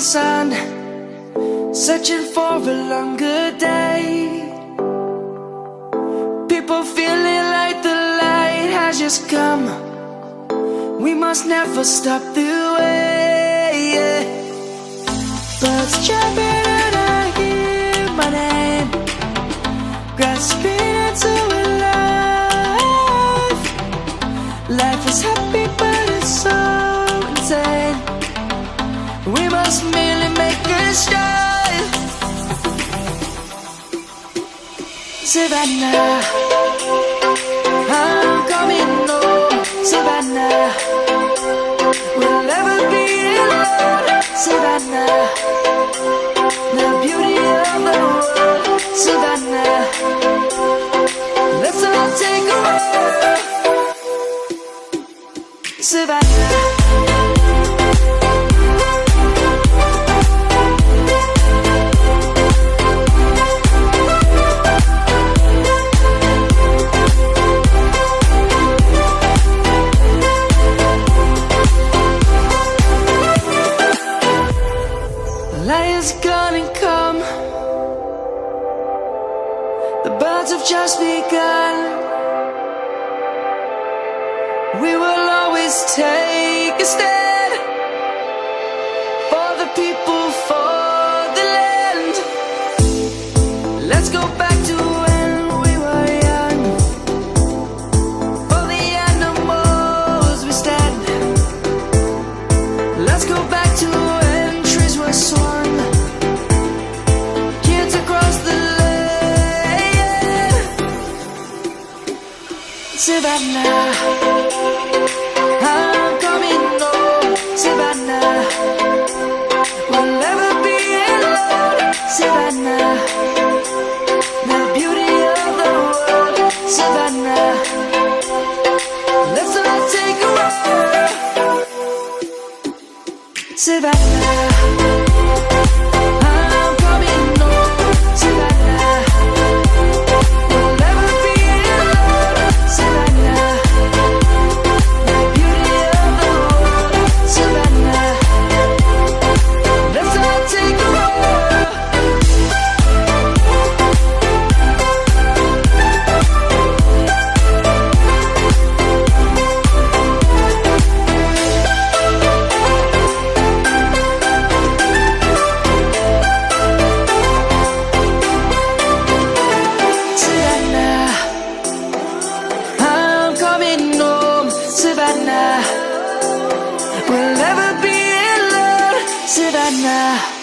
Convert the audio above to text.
sun, searching for a longer day. People feeling like the light has just come. We must never stop the way. Birds chirping and I hear my name, grasping into a life. Life is happy but it's so insane. We must merely make a start. Savannah, I'm coming home. Savannah, we'll never be alone. Savannah, the beauty of the world. Savannah, let's all take a walk. Savannah. Lion's gonna come. The birds have just begun. We will always take a stand for the people, for the land. Let's go back to when we were young. For the animals we stand. Let's go back to when trees were swung. Kids across the land. Savannah, I'm coming home. Savannah, we'll never be alone. Savannah, the beauty of the world. Savannah, let's all take a walk. Savannah, I'm coming home. Savannah, we'll never be alone. Savannah, the beauty of the world. Savannah, let's all take a walk. Savannah, I'm coming home. Savannah, we'll never be alone. Savannah.